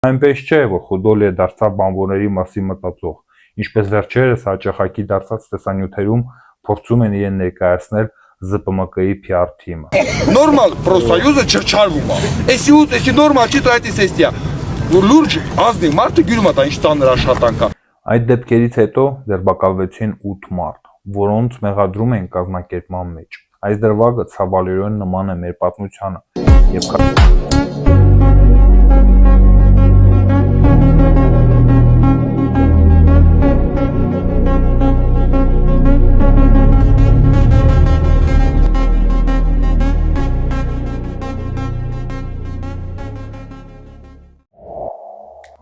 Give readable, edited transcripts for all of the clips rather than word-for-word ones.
Այնպես չէ, որ Խուդոլիը դարձավ բանվորների մասին մտածող, ինչպես վերջերս հաճախակի դարձած տեսանյութերում փորձում են իրեն ներկայացնել ԶՊՄԿ-ի PR թիմը։ Նորմալ պրոֆսոյուզը չրչարվում է։ Էսի նորմալ չի տայտի սեստիա։ Որ լուրջ ազնիվ մարդը գյուրում է դա ինչ ծանր աշխատանք է։ Այդ դեպքերից հետո ձերբակալվեցին 8 մարդ, որոնց մեղադրում են կազմակերպման մեջ։ Այս դրվագը ցավալիորեն նման է մեր պատմությանը եւ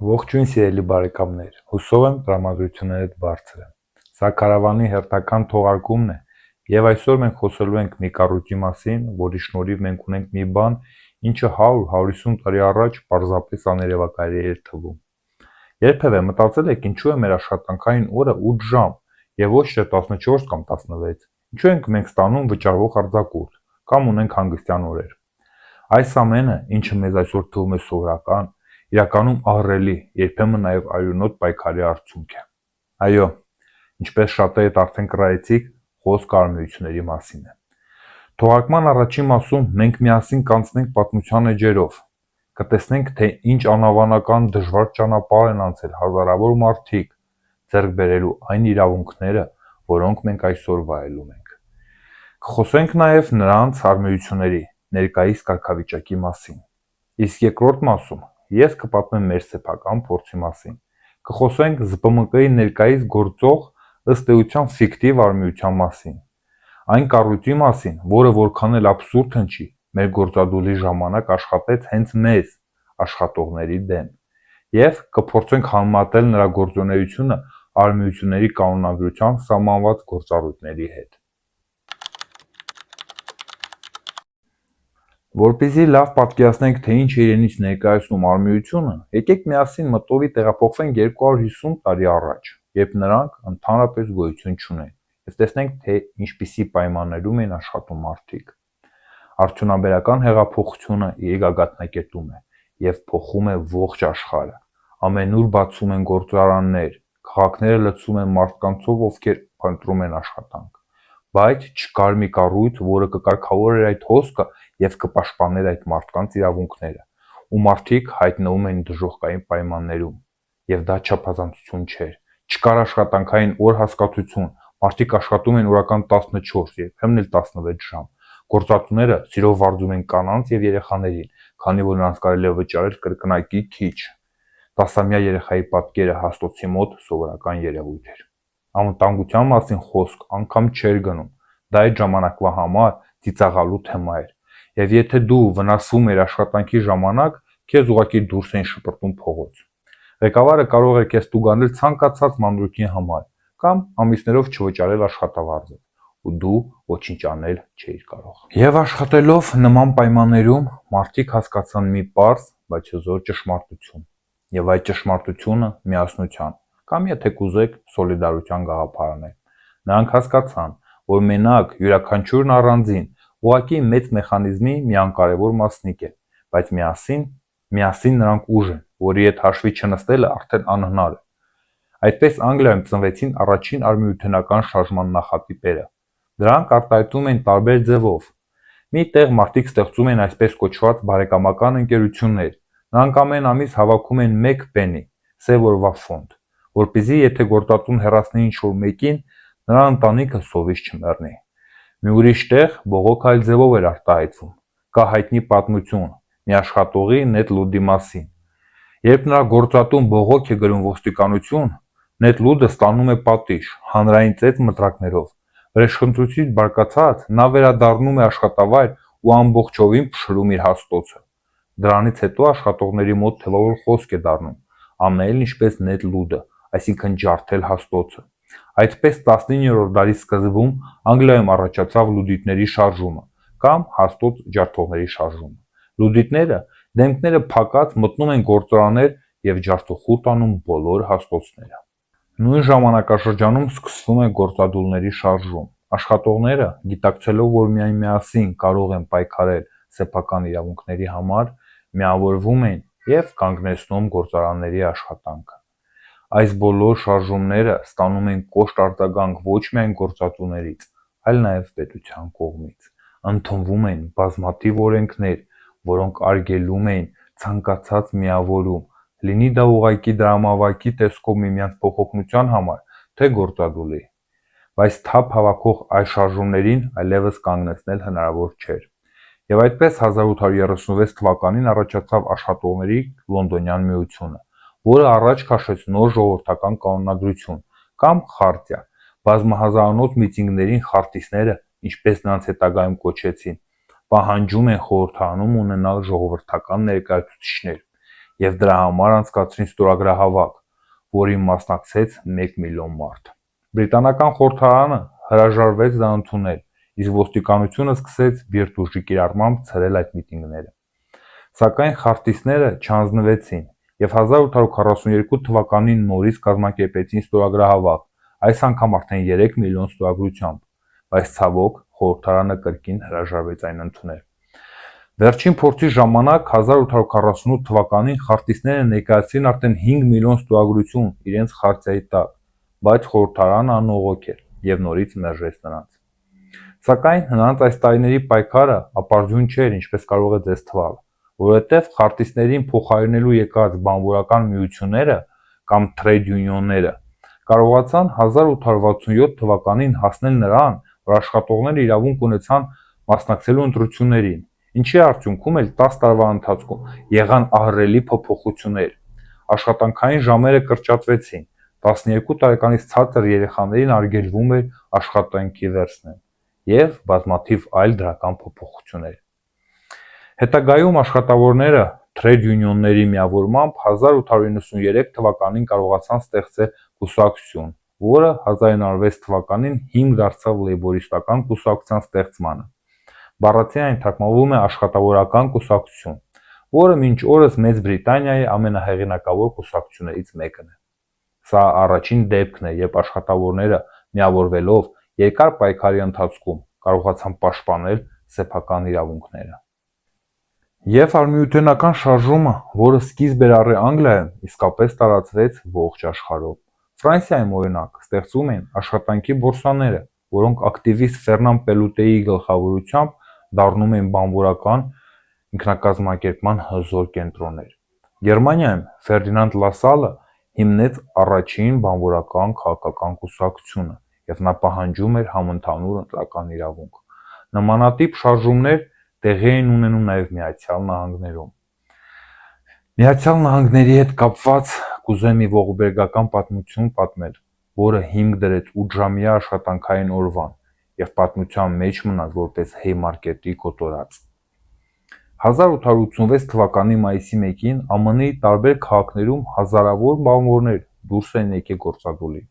Ողջույն սիրելի բարեկամներ, հուսով եմ տրամադրություններդ բարձր է։ Սա Կարավանի հերթական թողարկումն է, եւ այսօր մենք խոսելու ենք մի կառույցի մասին, որի շնորհիվ մենք ունենք մի բան, ինչը 100-150 տարի առաջ պարզապես աներևակայելի էր թվում։ Երբևէ մտածել եք ինչու է մեր աշխատանքային օրը 8 ժամ եւ ոչ թե 14 կամ 16։ Ինչու ենք մենք ստանում վճարվող արձակուրդ կամ ունենք հանգստյան օրեր։ Այս ամենը, ինչը մեզ այսօր թվում է սովորական, իրականում ահռելի, երբեմն նաև արյունոտ պայքարի արդյունք է։ Այո, ինչպես շատերդ արդեն կռայեցիք, խոսքը արմիությունների մասին է։ Թողարկման առաջին մասում մենք միասին կանցնենք պատմության էջերով, կտեսնենք, թե ինչ անհավանական դժվար ճանապարհ են անցել հազարավոր մարդիկ ձեռք բերելու այն իրավունքները, որոնք մենք այսօր վայելում ենք։ Կխոսենք նաև նրանց արմիությունների ներկայիս կարգավիճակի մասին։ Իսկ երկրորդ մասում ես կպատմեմ մեր սեփական փորձի մասին։ Կխոսենք ԶՊՄԿ-ի ներկայիս գործող ըստ էության ֆիկտիվ արմիության մասին։ Այն կառույցի մասին, որը որքան էլ աբսուրդ հնչի, մեր գործադուլի ժամանակ աշխատեց հենց մեզ, աշխատողների դեմ։ Եվ կփորձենք համեմատել նրա գործունեությունը արմիությունների կանոնադրությամբ սահմանված գործառույթների հետ։ Որպեսզի լավ պատկերացնենք, թե ինչ է իրենից ներկայացնում արմիությունը, եկեք միասին մտովի տեղափոխվենք 250 տարի առաջ, երբ նրանք ընդհանրապես գոյություն չունեն, եւ տեսնենք, թե ինչպիսի պայմաններում են աշխատում մարդիկ։ Արդյունաբերական հեղափոխությունը իր գագաթնակետում է եւ փոխում է ողջ աշխարհը։ Ամենուր բացում են գործարաններ, քաղաքները լցվում են մարդկանցով, ովքեր փնտրում են աշխատանք։ Բայց չկար մի կառույց, որը կկարգավորեր այդ հոսքը եւ կպաշտպաներ այդ մարդկանց իրավունքները, ու մարդիկ հայտնվում են դժոխքային պայմաններում, եւ դա չափազանցություն չէր։ Չկար աշխատանքային օր հասկացություն, մարդիկ աշխատում են օրական 14, երբեմն էլ 16 ժամ։ Գործատուները սիրով վարձում են կանանց եւ երեխաներին, քանի որ նրանց կարելի է վճարել կրկնակի քիչ։ 10-ամյա երեխայի պատկերը հաստոցի մոտ սովորական երևույթ էր։ Անվտանգության մասին խոսք անգամ չէր գնում, դա այդ ժամանակվա համար ծիծաղալու թեմա էր, եւ եթե դու վնասվում էր աշխատանքի ժամանակ, քեզ ուղղակի դուրս էին շպրտում փողոց։ Ղեկավարը կարող էր քեզ տուգանել ցանկացած մանրուքի համար կամ ամիսներով չվճարել աշխատավարձը, ու դու ոչինչ անել չէիր կարող։ Եվ աշխատելով նման պայմաններում մարդիկ հասկացան մի պարզ, բայց հզոր ճշմարտություն, եւ այդ ճշմարտությունը միասնության կամ եթե կուզեք սոլիդարության գաղափարն է։ Նրանք հասկացան, որ մենակ յուրաքանչյուրն առանձին ուղղակի մեծ մեխանիզմի մի անկարևոր մասնիկ է, բայց միասին նրանք ուժ են, որի հետ հաշվի չնստելը արդեն անհնար է։ Այդպես Անգլիայում ծնվեցին առաջին արմիությունական շարժման նախատիպերը։ Դրանք արտահայտվում են տարբեր ձևով։ Մի տեղ մարդիկ ստեղծում են այսպես կոչված բարեկամական ընկերություններ։ Նրանք ամեն ամիս հավաքում են 1 պենի, սև օրվա ֆոնդ, որպեսզի եթե գործատուն հեռացնի ինչ-որ մեկին, նրա ընտանիքը սովից չմեռնի։ Մի ուրիշ տեղ բողոք այլ ձևով էր արտահայտվում։ Կա հայտնի պատմություն մի աշխատողի Նեդ Լուդի մասին։ Երբ նրա գործատուն բողոք է գրում ոստիկանություն, Նեդ Լուդը ստանում է պատիժ հանրային ծեծ մտրակներով։ Վրեժխնդրությունից բարկացած նա վերադառնում է աշխատավայր ու ամբողջովին փշրում իր հաստոցը։ Դրանից հետո աշխատողների մոտ թվավոր խոսք է դառնում ամեն ինչպես Նեդ Լուդը, այսինքն ջարդել հաստոցը։ Այդպես 19-րդ դարի սկզբում Անգլիայում առաջացավ լուդիտների շարժումը կամ հաստոց ջարդողների շարժումը։ Լուդիտները դեմքները փակած մտնում են գործարաններ եւ ջարդոխուտ անում բոլոր հաստոցները։ Նույն ժամանակաշրջանում սկսվում է գործադուլների շարժում։ Աշխատողները, գիտակցելով, որ միայն միասին կարող են պայքարել սեփական իրավունքների համար, միավորվում են եւ կանգնեցնում գործարանների աշխատանքը։ Այս բոլոր շարժումները ստանում են կոշտ արձագանք ոչ միայն գործատուներից, այլ նաեւ պետության կողմից։ Ընդունվում են բազմաթիվ օրենքներ, որոնք արգելում են ցանկացած միավորում, լինի դա ուղղակի դրամավարկի տեսքով միմյանց փոխօգնության համար, թե գործադուլի։ Բայց թափ հավաքող այս շարժումներին այլևս կանգնեցնել հնարավոր չէր։ Եվ այդպես 1836 թվականին առաջացավ աշխատողների Լոնդոնյան միությունը, որը առաջ քաշեց նոր ժողովրդական կանոնադրություն կամ խարտիա։ Բազմահազարանոց միտինգներին խարտիստները, ինչպես նրանց հետագայում կոչեցին, պահանջում են խորհրդարանում ունենալ ժողովրդական ներկայացուցիչներ եւ դրա համար անցկացրին ստորագրահավաք, որին մասնակցեց 1 միլիոն մարդ։ Բրիտանական խորհրդարանը հրաժարվեց դա ընդունել, իսկ ոստիկանությունը սկսեց բիրտուժի կիրառմամբ ցրել այդ միտինգները։ Սակայն խարտիստները չանձնվեցին եւ 1842 թվականին նորից կազմակերպեցին ստորագրահավաք, այս անգամ արդեն 3 միլիոն ստորագրությամբ, բայց ցավոք խորհրդարանը կրկին հրաժարվեց այն ընդունել։ Վերջին փորձի ժամանակ 1848 թվականին խարտիստները ներկայացրին արդեն 5 միլիոն ստորագրություն իրենց խարտիայի տակ, բայց խորհրդարանը անողոք էր եւ նորից մերժեց նրանց։ Սակայն նրանց այս տարիների պայքարը ապարդյուն չէր, ինչպես կարող է ձեզ թվալ, որովհետեւ խարտիստներին փոխարինելու եկած բանվորական միությունները կամ trade union-ները կարողացան 1867 թվականին հասնել նրան, որ աշխատողները իրավունք ունեցան մասնակցելու ընտրություններին, ինչի արդյունքում էլ 10 տարվա ընթացքում եղան ահռելի փոփոխություններ։ Աշխատանքային ժամերը կրճատվեցին, 12 տարեկանից ցածր երեխաներին արգելվում էր աշխատանքի վերցնել եւ բազմաթիվ այլ դրական փոփոխություններ։ Հետագայում աշխատավորները trade union-ների միավորմամբ 1893 թվականին կարողացան ստեղծել կուսակցություն, որը 1906 թվականին հիմք դարձավ լեյբորիստական կուսակցության ստեղծմանը։ Բառացի այն թարգմանվում է աշխատավորական կուսակցություն, որը մինչ օրս Մեծ Բրիտանիայի ամենահեղինակավոր կուսակցություններից մեկն է։ Սա առաջին դեպքն է, երբ աշխատավորները միավորվելով երկար պայքարի ընթացքում կարողացան պաշտպանել սեփական իրավունքները։ Եվ արմիութենական շարժումը, որը սկիզբ էր առել Անգլիայում, իսկապես տարածվեց ողջ աշխարհով։ Ֆրանսիայում, օրինակ, ստեղծվում են աշխատանքի բորսաները, որոնք ակտիվիստ Ֆերնան Պելուտեի գլխավորությամբ դառնում են բանվորական ինքնակազմակերպման հզոր կենտրոններ։ Գերմանիայում Ֆերդինանդ Լասալը հիմնեց առաջին բանվորական քաղաքական կուսակցությունը եւ նա պահանջում էր համընդհանուր ընտրական իրավունք։ Նմանատիպ շարժումներ տեղի են ունենում նաեւ Միացյալ Նահանգներում։ Միացյալ Նահանգների հետ կապված կուզեմ մի ողբերգական պատմություն պատմել, որը հիմք դրեց 8-ժամյա աշխատանքային օրվան եւ պատմության մեջ մնաց որպես Haymarket-ի կոտորած։ 1886 թվականի մայիսի 1-ին ԱՄՆ-ի տարբեր քաղաքներում հազարավոր բանվորներ դուրս են եկել գործադուլի։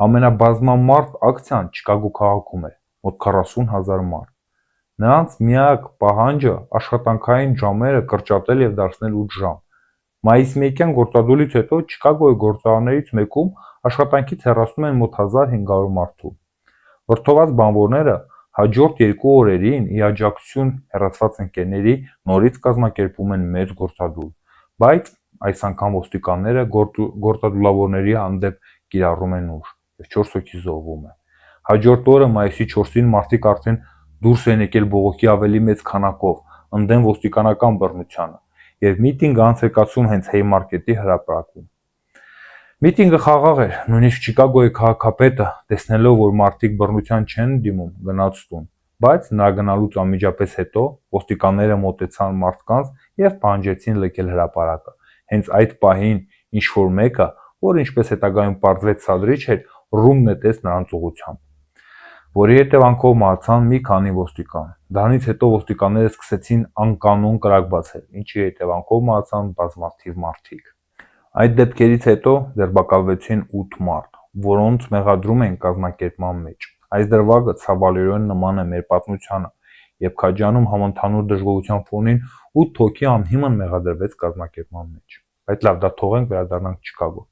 Ամենաբազմամարդ ակցիան Չիկագո քաղաքում էր, մոտ 40,000 մարդ։ Նրանց միակ պահանջը աշխատանքային ժամերը կրճատել եւ դարձնել 8 ժամ։ Մայիսի 1-յան գործադուլից հետո Չիկագոյի գործարաններից մեկում աշխատանքից հեռացնում են մոտ 1500 մարդու։ Վրդոված բանվորները հաջորդ 2 օրերին ի աջակցություն հեռացված ընկերների նորից կազմակերպում են մեծ գործադուլ, բայց այս անգամ ոստիկանները գործադուլավորների հանդեպ կիրառում են ուժ եւ 4 հոգի զոհվում է։ Հաջորդ օրը մայիսի 4-ին մարդիկ արդեն դուրս են եկել բողոքի ավելի մեծ քանակով, ընդդեմ ոստիկանական բռնությանը, եւ միտինգը անց է կացվում հենց Haymarket-ի հրապարակում։ Միտինգը խաղաղ էր, նույնիսկ Չիկագոյի քաղաքապետը, տեսնելով, որ մարդիկ բռնության չեն դիմում, գնաց տուն, բայց նրա գնալուց անմիջապես հետո ոստիկանները մոտեցան մարդկանց եւ պահանջեցին լքել հրապարակը։ Հենց այդ պահին ինչ-որ մեկը, որ ինչպես հետագայում պարզվեց սադրիչ էր, ռումբ նետեց նրանց ուղղությամբ, որի հետևանքով մահացան մի քանի ոստիկան։ Դրանից հետո ոստիկանները սկսեցին անկանոն կրակ բացել, ինչի հետևանքով մահացան բազմաթիվ մարդիկ։ Այդ դեպքերից հետո ձերբակալվեցին 8 մարդ, որոնց մեղադրում են կազմակերպման մեջ։ Այս դրվագը ցավալիորեն նման է մեր պատմությանը, երբ Քաջանում համընդհանուր դժգոհության ֆոնին 8 հոգի անհիմն մեղադրվեց կազմակերպման մեջ։ Բայց լավ, դա թողենք, վերադառնանք Չիկագո։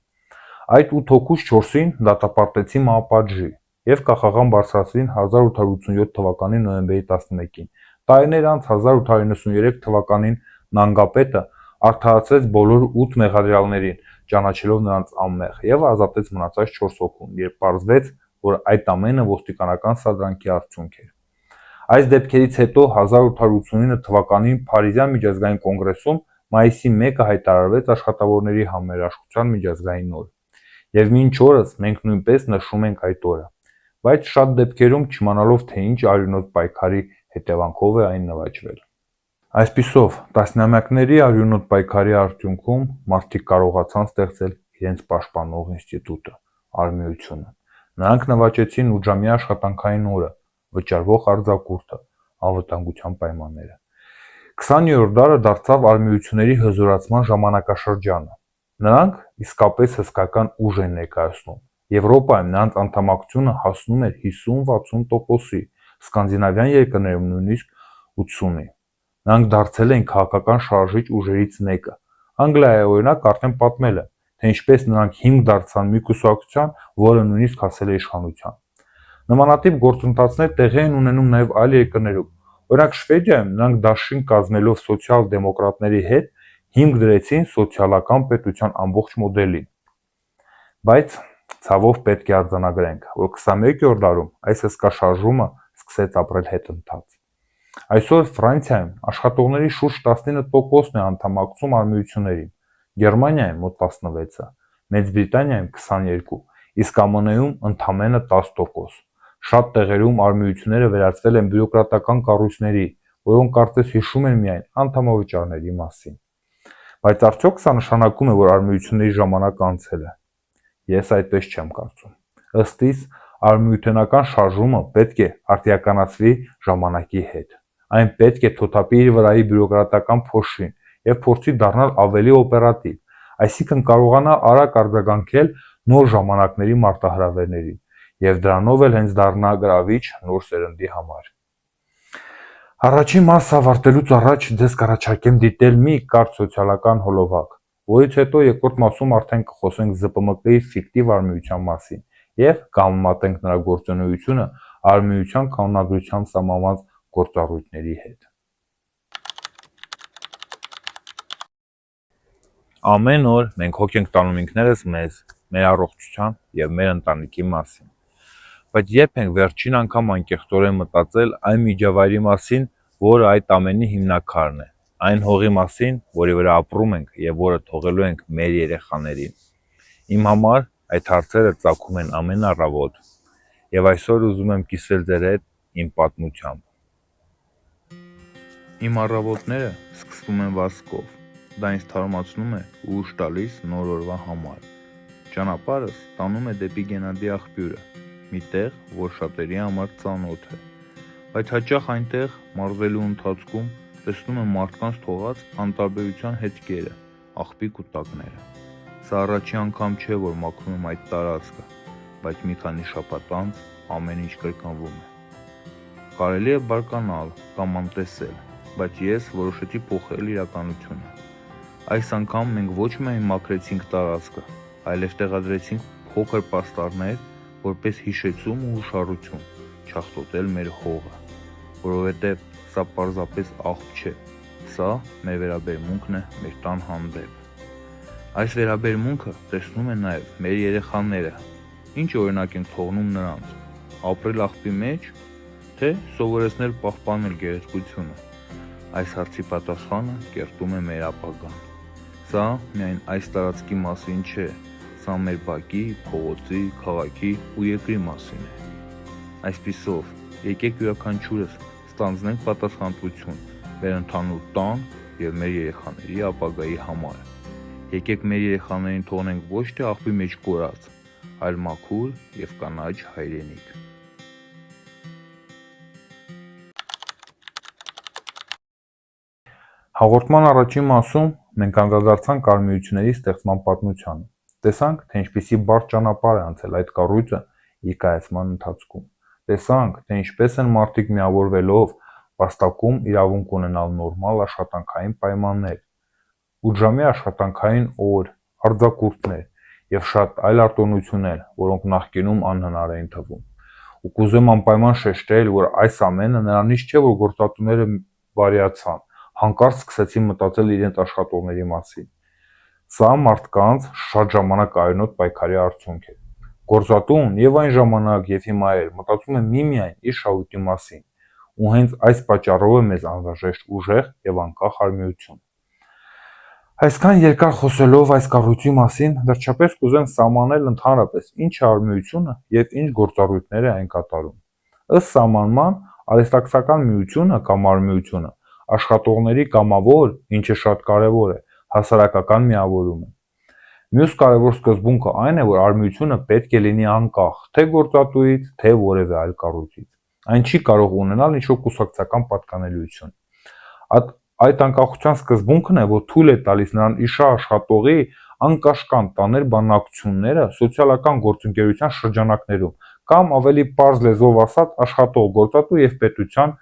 Այդ 8 հոգուց 4-ին դատապարտեցին մահապատժի եւ կախաղան բարձրացրին 1887 թվականի նոյեմբերի 11-ին։ Տարիներ անց 1893 թվականին նանգապետը Արդարացրեց բոլոր 8 մեղադրյալներին, ճանաչելով նրանց անմեղ, եւ ազատեց մնացած 4 հոգուն, երբ պարզվեց, որ այդ ամենը ոստիկանական սադրանքի արդյունք էր։ Այս դեպքերից հետո 1889 թվականին Փարիզյան միջազգային կոնգրեսում մայիսի 1-ը հայտարարվեց աշխատավորների համերաշխության միջազգային օր, եւ մինչ օրս մենք նույնպես նշում ենք այդ օրը, բայց շատ դեպքերում չիմանալով թե ինչ արյունոտ պայքարի հետևանքով է այն նվաճվել։ Այսպիսով, տասնամյակների արյունոտ պայքարի արդյունքում մարդիկ կարողացան ստեղծել իրենց պաշտպանող ինստիտուտը՝ արմիությունը։ Նրանք նվաճեցին 8-ժամյա աշխատանքային օրը, վճարվող արձակուրդը, անվտանգության պայմանները։ 20-րդ դարը դարձավ արմիությունների հզորացման ժամանակաշրջանը։ Նրանք իսկապես հսկական ուժ են ներկայացնում։ Եվրոպայում նրանց անդամակցությունը հասնում էր 50-60%-ի, սկանդինավյան երկրներում նույնիսկ 80-ի։ Նրանք դարձել են քաղաքական շարժիչ ուժերից մեկը։ Անգլիայի օրինակ արդեն պատմել եմ, թե ինչպես նրանք հիմք դարձան մի կուսակցության, որը նույնիսկ հասել է իշխանության։ Նմանատիպ գործընթացներ տեղի են ունենում նաև այլ երկրներում։ Օրինակ Շվեդիայում նրանք դաշինք կազմելով սոցիալ-դեմոկրատների հետ հիմք դրեցին սոցիալական պետության ամբողջ մոդելին։ Բայց ցավով պետք է արձանագրենք, որ 21-րդ դարում այս հսկա շարժումը սկսեց ապրել հետընթաց։ Այսօր Ֆրանսիայում աշխատողների շուրջ 19%-ն է անդամակցում արմիություններին, Գերմանիայում մոտ 16-ը, Մեծ Բրիտանիայում 22, իսկ ԱՄՆ-ում ընդամենը 10%։ Շատ տեղերում արմիությունները վերածվել են բյուրոկրատական կառույցների, որոնք կարծես հիշում են միայն անդամավճարների մասին։ Բայց արդյոք սա նշանակում է, որ արմիությունների ժամանակը անցել է։ Ես այդպես չեմ կարծում։ Ըստ իս, արմիությունական շարժումը պետք է արտիականացվի ժամանակի հետ։ Այն պետք է թոթափի իր վրայի բյուրոկրատական փոշին եւ փորձի դառնալ ավելի օպերատիվ, այսինքն կարողանա արագ արձագանքել նոր ժամանակների մարտահրավերներին եւ դրանով էլ հենց դառնա գրավիչ նոր սերնդի համար։ Առաջին մասը ավարտելուց առաջ ձեզ կառաջարկեմ դիտել մի կարճ սոցիալական հոլովակ, որից հետո երկրորդ մասում արդեն կխոսենք ԶՊՄԿ-ի ֆիկտիվ արմիության մասին եւ կհամեմատենք նրա գործունեությունը արմիության կանոնադրությամբ սահմանված գործառույթների հետ։ Ամեն օր մենք հոգ ենք տանում ինքներս մեզ, մեր առողջության եւ մեր ընտանիքի մասին։ Բայց երբ ենք վերջին անգամ անկեղծորեն մտածել այն միջավայրի մասին, որը այդ ամենի հիմնաքարն է, այն հողի մասին, որի վրա ապրում ենք եւ որը թողելու ենք մեր երեխաներին։ Իմ համար այդ հարցերը ծագում են ամեն առավոտ, եւ այսօր ուզում եմ կիսվել ձեր հետ իմ պատմությամբ։ Իմ առավոտները սկսվում են վազքով, դա ինձ թարմացնում է ու ուժ տալիս նոր օրվա համար։ Ճանապարհս տանում է դեպի Գենադի աղբյուրը, մի տեղ, որ շատերի համար ծանոթ է, բայց հաճախ այնտեղ մարզելու ընթացքում տեսնում եմ մարդկանց թողած անտարբերության հետքերը, աղբի կուտակները։ Սա առաջի անգամ չէ, որ մաքրում եմ այդ տարածքը, բայց մի քանի շաբաթ անց ամեն ինչ կրկնվում է։ Կարելի է բարկանալ կամ անտեսել, բայց ես որոշեցի փոխել իրականությունը։ Այս անգամ մենք ոչ միայն մաքրեցինք տարածքը, այլև տեղադրեցինք փոքր պաստառներ, որպես հիշեցում ու հուշառություն, չախտոտել մեր հողը, որովհետև սա պարզապես աղբ չէ, սա մեր վերաբերմունքն է մեր տան հանդեպ։ Այս վերաբերմունքը տեսնում են նաև մեր երեխաները, ինչ օրինակ ենք թողնում նրանց, ապրել աղբի մեջ, թե սովորեցնել պահպանել գեղեցկությունը։ Այս հարցի պատասխանը կերտում է մեր ապագան։ Սա միայն այս տարածքի մասին չէ, սա մեր բակի, փողոցի, քաղաքի ու երկրի մասին է։ Այսպիսով, եկեք յուրաքանչյուրս ստանձնենք պատասխանատվություն մեր ընդհանուր տան եւ մեր երեխաների ապագայի համար։ Եկեք մեր երեխաներին թողնենք ոչ թե աղբի մեջ կորած, այլ մաքուր եւ կանաչ հայրենիք։ Հաղորդման առաջին մասում մենք անդրադարձանք արմիությունների ստեղծման պատմությանը։ Տեսանք, թե ինչպիսի բարդ ճանապարհ է անցել այդ կառույցը իր կայացման ընթացքում։ Տեսանք, թե ինչպես են մարդիկ միավորվելով վաստակում իրավունք ունենալ նորմալ աշխատանքային պայմաններ, 8-ժամյա աշխատանքային օր, արձակուրդներ եւ շատ այլ արտոնություններ, որոնք նախկինում անհնար էին թվում։ Ու կուզեմ անպայման շեշտել, որ այս ամենը նրանից չէ, որ գործատուները բարիացան, հանկարծ սկսեցին մտածել իրենց աշխատողների մասին։ Սա մարդկանց շատ ժամանակ արյունոտ պայքարի արդյունք է։ Գործատուն եւ այն ժամանակ եւ հիմա էլ մտածում է միմիայն իր շահույթի մասին, ու հենց այս պատճառով է մեզ անհրաժեշտ ուժեղ եւ անկախ արմիություն։ Այսքան երկար խոսելով այս կառույցի մասին, վերջապես կուզեմ սահմանել ընդհանրապես ինչ է արմիությունը եւ ինչ գործառույթներ է այն կատարում։ Ըստ սահմանման, արհեստակցական միությունը կամ արմիությունը աշխատողների կամավոր, ինչը շատ կարևոր է, հասարակական միավորում է։ Մյուս կարևոր սկզբունքը այն է, որ արմիությունը պետք է լինի անկախ թե գործատուից, թե որևէ այլ կառույցից։ Այն չի կարող ունենալ ինչ-որ կուսակցական պատկանելիություն։ Այդ անկախության սկզբունքն է, որ թույլ է տալիս նրան իշա աշխատողի անկաշկանդ տանել բանակցությունները սոցիալական գործընկերության շրջանակներում, կամ ավելի պարզ լեզվով ասած, աշխատող, գործատու եւ պետության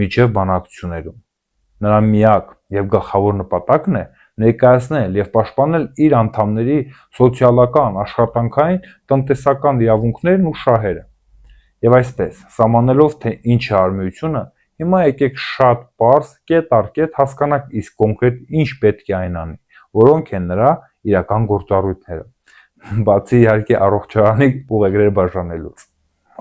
միջև բանակցություններում։ Նրա միակ եւ գլխավոր նպատակն է ներկայացնել եւ պաշտպանել իր անդամների սոցիալական, աշխատանքային, տնտեսական իրավունքներն ու շահերը։ Եվ այսպես, սահմանելով թե ինչ է արմիությունը, հիմա եկեք շատ պարզ, կետ առ կետ հասկանանք իսկ կոնկրետ ինչ պետք է այն անի, որոնք են նրա իրական գործառույթները, բացի իհարկե առողջարանի ուղեգրեր բաժանելուց։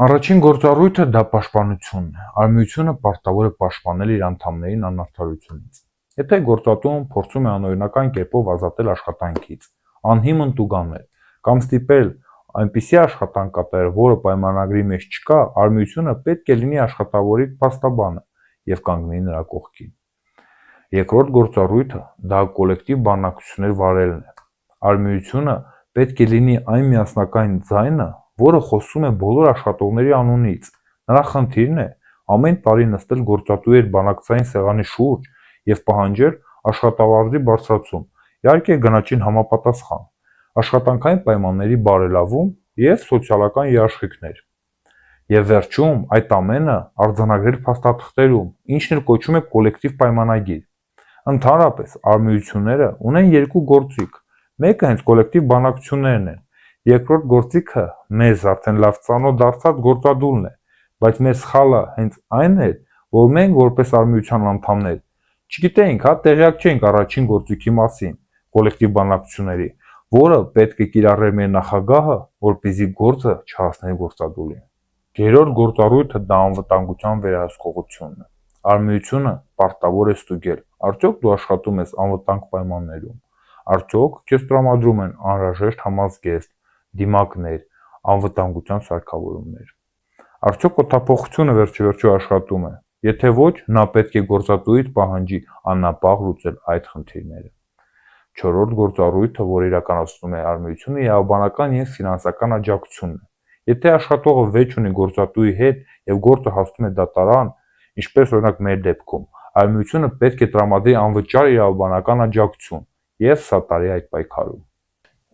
Առաջին գործառույթը դա պաշտպանությունն է։ Արմիությունը պարտավոր է պաշտպանել իր անդամներին անարդարությունից։ Եթե գործատուն փորձում է անօրինական կերպով ազատել աշխատանքից, անհիմն տուգանել կամ ստիպել այնպիսի աշխատանք կատարել, որը պայմանագրի մեջ չկա, արմիությունը պետք է լինի աշխատավորի փաստաբանը եւ կանգնի նրա կողքին։ Երկրորդ գործառույթը դա կոլեկտիվ բանակցություններ վարելն է։ Արմիությունը պետք է լինի այն միասնական ձայնը, որը խոսում է բոլոր աշխատողների անունից։ Նրա խնդիրն է ամեն տարի նստել գործատուի հետ բանակցային սեղանի շուրջ եւ պահանջել աշխատավարձի բարձրացում, իհարկե գնաճին համապատասխան, աշխատանքային պայմանների բարելավում եւ սոցիալական երաշխիքներ։ Եվ վերջում այդ ամենը արձանագրել փաստաթղթերում, ինչն էլ կոչվում է կոլեկտիվ պայմանագիր։ Ընդհանրապես, արմիությունները ունեն երկու գործիք։ Մեկը հենց կոլեկտիվ բանակցություններն են, երկրորդ գործիքը մեզ արդեն լավ ծանոթ դարձած գործադուլն է, բայց մեր սխալը հենց այն էր, որ մենք որպես արմիության անդամներ չգիտեինք, տեղյակ չէինք առաջին գործիքի մասին, կոլեկտիվ բանակցությունների, որը պետք է կիրառեր մեր նախագահը, որպեսզի գործը չհասներ գործադուլին։ Երրորդ գործառույթը դա անվտանգության վերահսկողությունն է։ Արմիությունը պարտավոր է ստուգել, արդյոք դու աշխատում ես անվտանգ պայմաններում, արդյոք քեզ տրամադրում են անհրաժեշտ համազգեստ, դիմակներ, անվտանգության սարքավորումներ։ Արդյոք օդափոխությունը վերջիվերջո աշխատում է։ Եթե ոչ, նա պետք է գործատուից պահանջի աննապաղ լուծել այդ խնդիրները։ Չորրորդ գործառույթը, որ իրականացնում է արմիությունը, իրավաբանական եւ ֆինանսական աջակցությունն է։ Եթե աշխատողը վեճ ունի գործատուի հետ եւ գործը հասնում է դատարան, ինչպես օրինակ մեր դեպքում, արմիությունը պետք է տրամադրի անվճար իրավաբանական աջակցություն եւ սատարի այդ պայքարում։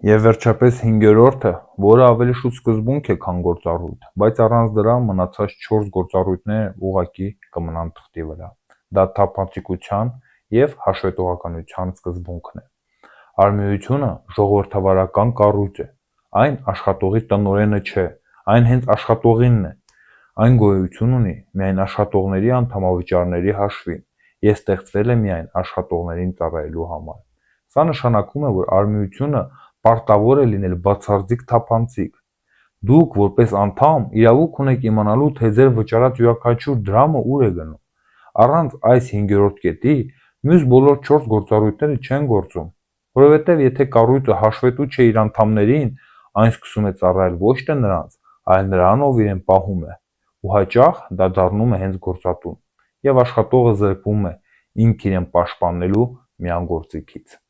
Եվ վերջապես հինգերորդը, որը ավելի շուտ սկզբունք է, քան գործառույթ, բայց առանց դրա մնացած 4 գործառույթները ուղղակի կմնան թղթի վրա։ Դա թափանցիկության եւ հաշվետվողականության սկզբունքն է։ Արմիությունը ժողովրդավարական կառույց է։ Այն աշխատողի տնօրենը չէ, այն հենց աշխատողինն է։ Այն գոյություն ունի միայն աշխատողների անդամավճարների հաշվին եւ ստեղծվել է միայն աշխատողներին ծառայելու համար։ Սա նշանակում է, որ արմիությունը պարտավոր է լինել բացարձիկ թափանցիկ։ Դուք որպես անդամ իրավունք ունեք իմանալու, թե ձեր վճարած յուրաքանչյուր դրամը ուր է գնում։ Առանց այս 5-րդ կետի մյուս բոլոր 4 գործառույթները չեն գործում, որովհետև եթե կառույցը հաշվետու չէ իր անդամներին, այն սկսում է ծառայել ոչ թե նրանց, այլ նրան, ով իրեն պահում է, ու հաճախ դա դառնում է հենց գործատուն, եւ աշխատողը զրկվում է ինքն իրեն պաշտպանելու միան գործիքից։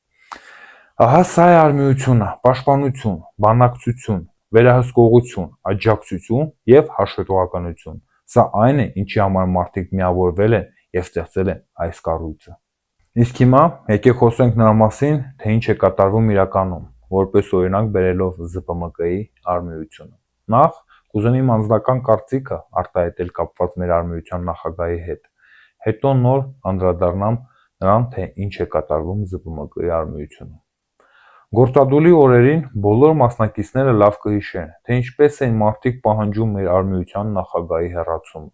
Ահա սա է արմիությունը՝ պաշտպանություն, բանակցություն, վերահսկողություն, աջակցություն եւ հաշվետվողականություն։ Սա այն է, ինչի համար մարդիկ միավորվել են եւ ստեղծել են այս կառույցը։ Իսկ հիմա եկեք խոսենք նրա մասին, թե ինչ է կատարվում իրականում, որպես օրինակ բերելով ԶՊՄԿ-ի արմիությունը։ Նախ կուզեմ իմ անձնական կարծիքը արտահայտել կապված մեր արմիության նախագահի հետ, հետո նոր անդրադառնամ նրան, թե ինչ է կատարվում ԶՊՄԿ-ի արմիությունում։ Գործադուլի օրերին բոլոր մասնակիցները լավ կհիշեն, թե ինչպես էին մարդիկ պահանջում մեր արմիության նախագահի հեռացումը։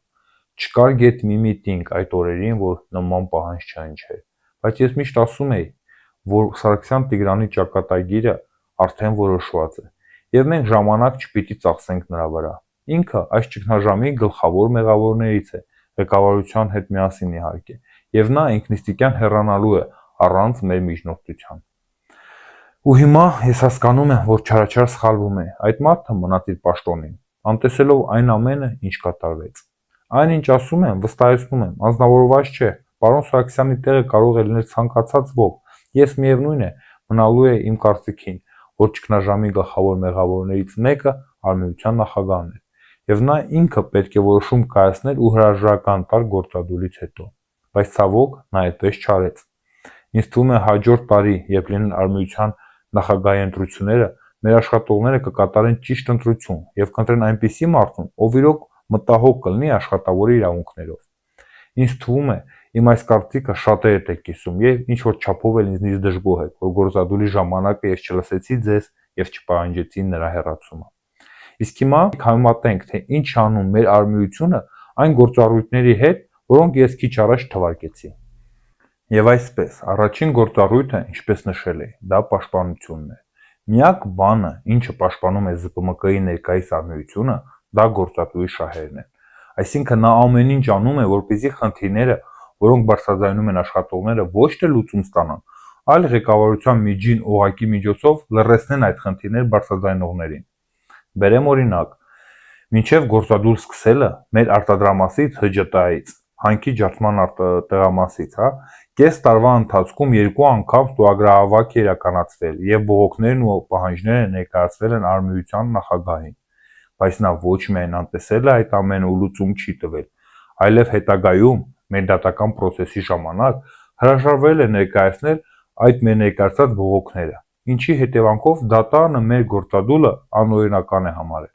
Չկար գեթ մի միտինգ այդ օրերին, որ նման պահանջ չհնչեր։ բայց ես միշտ ասում էի, որ Սարգսյան-Տիգրանի ճակատագիրը արդեն որոշված է, եւ մենք ժամանակ չպիտի ծախսենք նրա վրա։ Ինքը այս ճգնաժամի գլխավոր մեղավորներից է, ղեկավարության հետ միասին իհարկե, եւ նա ինքնիստիկյան հեռանալու է առանց մեր միջնորդության։ Ու հիմա ես հասկանում եմ, որ չարաչար սխալվում է, այդ մարդը մնաց իր պաշտոնին, անտեսելով այն ամենը, ինչ կատարվեց։ Այնինչ ասում եմ, վստահեցնում եմ, անձնավորված չէ, պարոն Սարգսյանի տեղը կարող է լինել ցանկացած ոք, ես միևնույն է, մնալու է իմ կարծիքին, որ ճգնաժամի գլխավոր մեղավորներից մեկը Արմենիության նախագահն է, եւ նա ինքը պետք է որոշում կայացներ ու հրաժարական տալ գործադուլից հետո, բայց ցավոք նա այդպես չարեց։ Ինձ թվում է հաջորդ տարի, երբ լինեն Արմենիության նախագահի ընտրությունները, մեր աշխատողները կկատարեն ճիշտ ընտրություն եւ կընտրեն այնպիսի մարդուն, ով իրոք մտահոգ կլինի աշխատավորի իրավունքներով։ Ինձ թվում է, իմ այս կարծիքը շատերդ եք կիսում եւ ինչ որ չափով էլ ինձնից դժգոհ եք, որ գործադուլի ժամանակը ես չլսեցի ձեզ եւ չպահանջեցի նրա հեռացումը։ Իսկ հիմա համեմատենք, թե ինչ անում մեր արմիությունը այն գործառույթների հետ, որոնք ես քիչ առաջ թվարկեցի։ Եվ այսպես, առաջին գործառույթը, ինչպես նշել էի, դա պաշտպանությունն է։ Միակ բանը, ինչը պաշտպանում է ԶՊՄԿ-ի ներկայիս արմիությունը, դա գործատուի շահերն են։ Այսինքն նա ամեն ինչ անում է, որպեսզի խնդիրները, որոնք բարձրաձայնում են աշխատողները, ոչ թե լուծում ստանան, այլ ղեկավարության միջին օղակի միջոցով լռեցնեն այդ խնդիրները բարձրաձայնողներին։ Բերեմ օրինակ, մինչև գործադուլ սկսելը մեր արտադրամասից ՀՋՏԱ-ից, հանքի ջարդման տեղամասից, կես տարվա ընթացքում 2 անգամ ստորագրահավաք է իրականացվել եւ բողոքներն ու պահանջները ներկայացվել են Արմենիության նախագահին, բայց նա ոչ միայն անտեսել է այդ ամենը ու լուծում չի տվել, այլև հետագայում մեր դատական process-ի ժամանակ հրաժարվել է ներկայացնել այդ մեր ներկայացած բողոքները, ինչի հետևանքով դատարանը մեր գործադուլը անօրինական է համարել,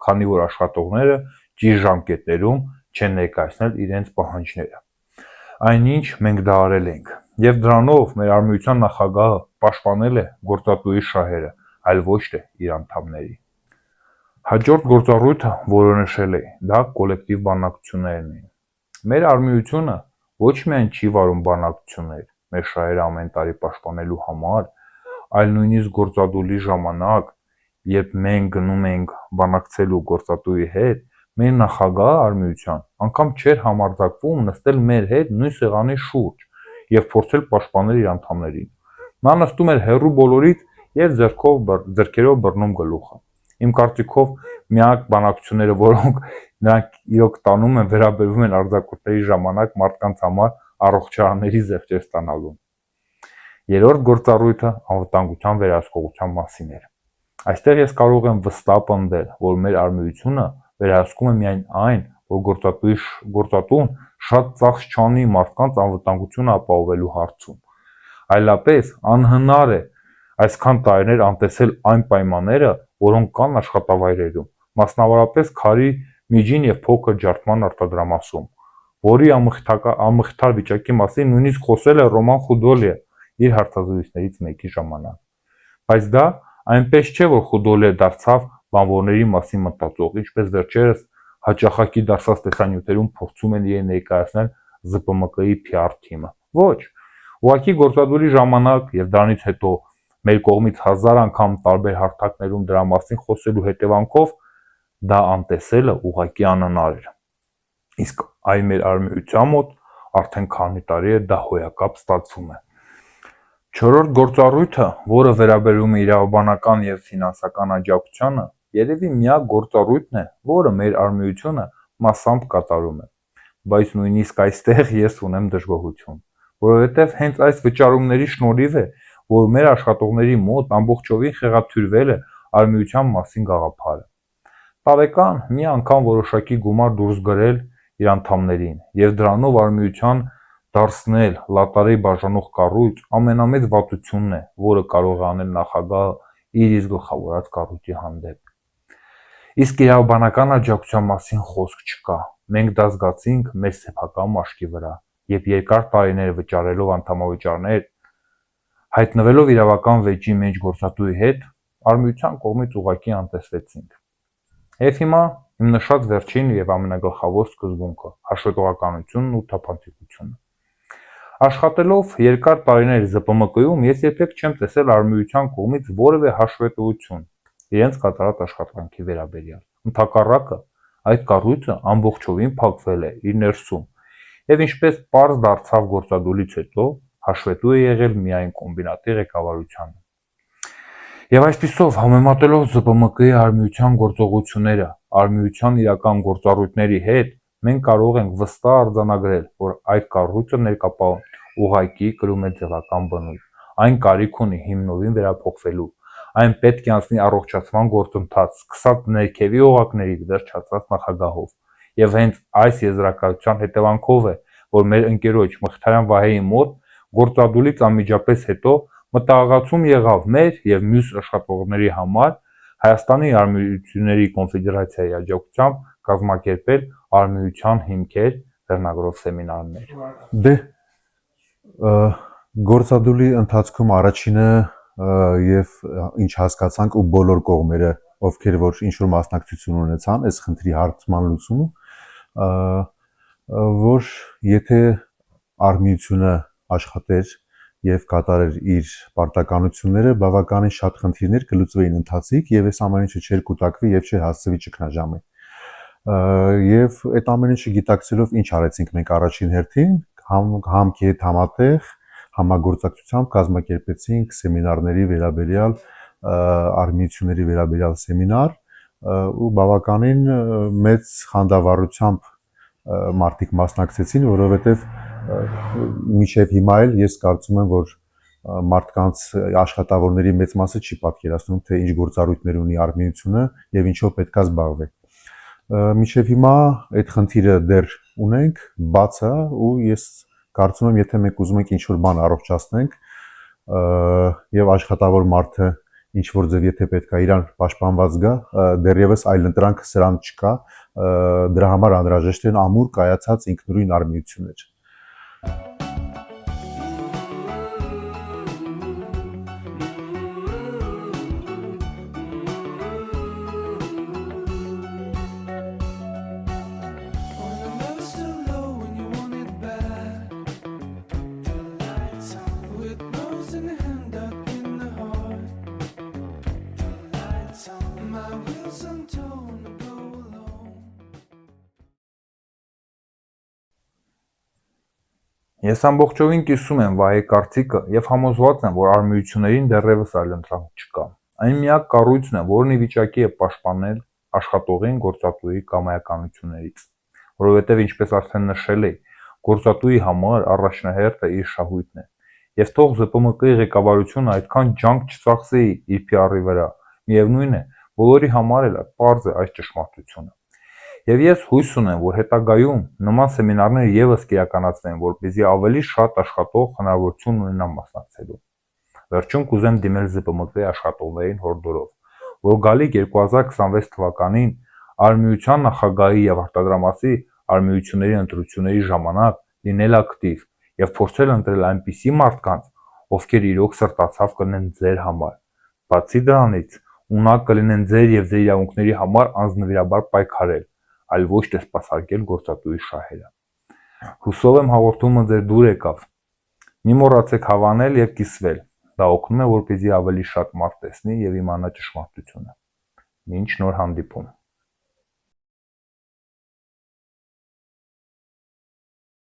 քանի որ աշխատողները ճիշտ ժամկետներում չեն ներկայացնել իրենց պահանջները։ Այնինչ մենք դա արել ենք, եւ դրանով մեր արմենիության նախագահը պաշտպանել է գործատուի շահերը, այլ ոչ թե իր անդամների։ Հաջորդ գործառույթը, որը նշել էի, դա կոլեկտիվ բանակցություններն էին։ Մեր արմենիությունը ոչ միայն չի վարում բանակցություններ մեր շահերը ամեն տարի պաշտպանելու համար, այլ նույնիսկ գործադուլի ժամանակ, երբ մենք գնում ենք բանակցելու գործատուի հետ, մեր նախագահը արմենիության անգամ չէր համարձակվում նստել մեր հետ նույն սեղանի շուրջ եւ փորձել պաշտպանել իր անդամներին։ Նա նստում էր հեռու բոլորից եւ ձեռքերով բռնում գլուխը։ Իմ կարծիքով միակ բանակցությունները, որոնք նրանք իրոք տանում են, վերաբերվում են արձակուրդների ժամանակ մարդկանց համար առողջարանների զեղչեր ստանալուն։ Երրորդ գործառույթը անվտանգության վերահսկողության մասին էր։ Այստեղ ես կարող եմ վստահ պնդել, որ մեր արմենիությունը վերահսկում է միայն այն, որ գործատուն շատ ծախս չանի մարդկանց անվտանգությունը ապահովելու հարցում։ Այլապես անհնար է այսքան տարիներ անտեսել այն պայմանները, որոնք կան աշխատավայրերում, մասնավորապես քարի միջին եւ փոքր ջարդման արտադրամասում, որի ամխիթար վիճակի մասին նույնիսկ խոսել է Ռոման Խուդոլիը իր հարցազրույցներից մեկի ժամանակ։ Բայց դա այնպես չէ, որ Խուդոլիը դարձավ բանվորների մասին մտածող, ինչպես վերջերս հաճախակի դարձած տեսանյութերում փորձում են իրեն ներկայացնել ԶՊՄԿ-ի PR թիմը։ Ոչ, ուղղակի գործադուլի ժամանակ եւ դրանից հետո մեր կողմից 1000 անգամ տարբեր հարթակներում դրա մասին խոսելու հետևանքով դա անտեսելը ուղղակի անհնար էր։ Իսկ այ մեր արմենիության մոտ արդեն քանի տարի է դա հոյակապ ստացվում է։ Չորրորդ գործառույթը, որը վերաբերում է իրավաբանական եւ ֆինանսական աջակցությանը, երևի միակ գործառույթն է, որը մեր արմենիությունը մասամբ կատարում է, բայց նույնիսկ այստեղ ես ունեմ դժգոհություն, որովհետև հենց այս վճարումների շնորհիվ է, որ մեր աշխատողների մոտ ամբողջովին խեղաթյուրվել է արմենիության մասին գաղափարը։ Տարեկան մի անգամ որոշակի գումար դուրս գրել իր անդամներին եւ դրանով արմենիության դարձնել լատարի բաժանող կառույց ամենամեծ վատությունն է, որը կարող է անել նախագահը իր իսկ գլխավորած կառույցի հանդեպ։ Իսկ իրավաբանական աջակցության մասին խոսք չկա։ Մենք դա զգացինք մեր սեփական մաշկի վրա, երբ երկար տարիներ վճարելով անդամավճարներ, հայտնվելով իրավական վեճի մեջ գործատուի հետ, արմենիության կողմից ուղղակի անտեսվեցինք։ Եվ հիմա իմ նշած վերջին եւ ամենագլխավոր սկզբունքը՝ հաշվետվականությունն ու թափանցիկությունը։ Աշխատելով երկար տարիներ ԶՊՄԿ-ում ես երբեք չեմ տեսել Արմիության կողմից որևէ հաշվետվություն իրենց կատարած աշխատանքի վերաբերյալ։ Ընդհակառակը, այդ կառույցը ամբողջովին փակվել է իր ներսում եւ ինչպես պարզ դարձավ գործադուլից հետո, հաշվետու է եղել միայն կոմբինատի ղեկավարությանը։ Եվ այսպիսով, համեմատելով ԶՊՄԿ-ի Արմիության գործողությունները Արմիության իրական գործառույթների հետ, մենք կարող ենք վստահ արձանագրել, որ այդ կառույցը ներկապահում ուղղակի կրում է ձևական բնույթ, այն կարիք ունի հիմնովին վերափոխվելու, այն պետք է անցնի առողջացման գործընթաց, սկսած ներքևի օղակներից վերջացած նախագահով, եւ հենց այս եզրակացության հետևանքով է, որ մեր ընկերոջ Մխիթարյան Վահեի մոտ գործադուլից անմիջապես հետո մտահղացում եղավ մեր եւ մյուս աշխատողների համար Հայաստանի Արմիությունների Կոնֆեդերացիայի աջակցությամբ կազմակերպել Արմիության հիմքեր վերնագրով սեմինարներ։ Դե գործադուլի ընթացքում առաջինը եւ ինչ հասկացանք ու բոլոր կողմերը, ովքեր որ ինչ որ մասնակցություն ունեցան այս խնդրի հարցման լուծումը, որ եթե Արմիությունը աշխատեր եւ կատարեր իր պարտականությունները, բավականին շատ խնդիրներ կլուծվեին ընթացիկ եւ այս ամեն ինչը չէր կուտակվի եւ չէր հասցվի ճգնաժամի։ Եվ այդ ամեն ինչը գիտակցելով ինչ արեցինք մենք առաջին հերթին, համքի հետ համատեղ համագործակցությամբ կազմակերպեցինք սեմինարների վերաբերյալ արմիությունների վերաբերյալ սեմինար ու բավականին մեծ խանդավառությամբ մարդիկ մասնակցեցին, որովհետեւ մինչև հիմա էլ ես կարծում եմ, որ մարդկանց աշխատավորների մեծ մասը չի պատկերացնում, թե ինչ գործառույթներ ունի Արմիությունը եւ ինչով պետքա զբաղվի։ Մինչև հիմա այդ խնդիրը դեռ ունենք, բաց է ու ես կարծում եմ, եթե մենք ուզում ենք ինչ-որ բան առողջացնենք եւ աշխատավոր մարդը ինչ-որ ձև եթե պետքա իրան պաշտպանված գա, դեռևս այլ ընտրանք սրան չկա, դրա համար անհրաժեշտ են ամուր կայացած ինքնուրույն արմիություններ։ Ես ամբողջովին կիսում եմ Վահեի կարծիքը եւ համոզված եմ, որ արմիություններին դեռևս այլընտրանք չկա։ Այն միակ կառույցն է, որն ի վիճակի է պաշտպանել աշխատողին գործատուի կամայականություններից, որովհետեւ ինչպես արդեն նշել էի, գործատուի համար առաջնահերթը իր շահույթն է։ Եվ թող ԶՊՄԿ-ի ղեկավարությունը այդքան ջանք չծախսի իր PR-ի վրա, միևնույն է, բոլորի համար էլ պարզ է այս ճշմարտությունը։ Եվ ես հույս ունեմ, որ հետագայում նման սեմինարներ եւս կիրականացվեն, որպեսզի ավելի շատ աշխատող հնարավորություն ունենան մասնակցելու։ Վերջում կուզեմ դիմել ԶՊՄԿ-ի աշխատողներին հորդորով, որ գալիք 2026 թվականին Արմիության նախագահի եւ արտադրամասի արմիությունների ընտրությունների ժամանակ լինել ակտիվ եւ փորձել ընտրել այնպիսի մարդկանց, ովքեր իրոք սրտացավ կլինեն ձեր համար։ Բացի դրանից, ունակ կլինեն ձեր եւ ձեր իրավունքների համար անձնվիրաբար պայքարել, այլ ոչ թե սպասարկել գործատուի շահերը։ Հուսով եմ հաղորդումը ձեր դուր եկավ։ Մի մոռացեք հավանել եւ կիսվել։ Դա օգնում է, որպեսզի ավելի շատ մարդ տեսնի եւ իմանա ճշմարտությունը։ Մինչ նոր հանդիպում։